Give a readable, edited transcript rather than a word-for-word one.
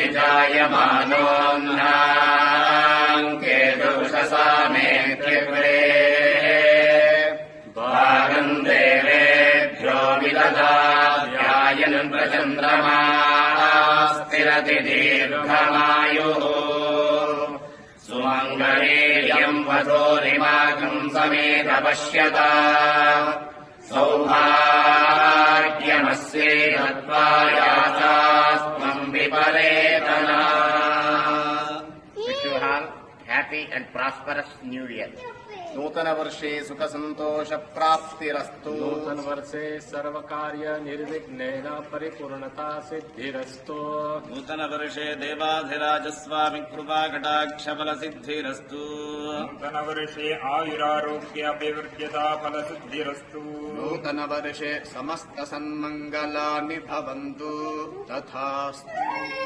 जायमानोऽन्नाङ्केतुषसा मे त्रिपुरे द्वारम् देवेभ्यो विदधाध्यायन् प्रचन्द्रमा स्थिरति दीर्घमायुः सुमङ्गलेयम् वधोरिमाकम् समेत पश्यता सौभाग्यमस्येतत्त्वायासास्त्वम् विपरेतना। Wish you all happy and prosperous New Year. नूतन वर्षे सुख संतोष प्राप्तिरस्तु। नूतन वर्षे सर्वकार्य निर्विघ्नेन परिपूर्णता सिद्धिरस्तु। नूतन वर्षे देवाधिराज स्वामी कृपा कटाक्ष फल सिद्धिरस्तु। नूतन वर्षे आयुरारोग्य अभिवृद्ध्यता फल सिद्धिरस्तु। नूतन वर्षे समस्त सन्मंगलानि भवन्तु तथास्तु।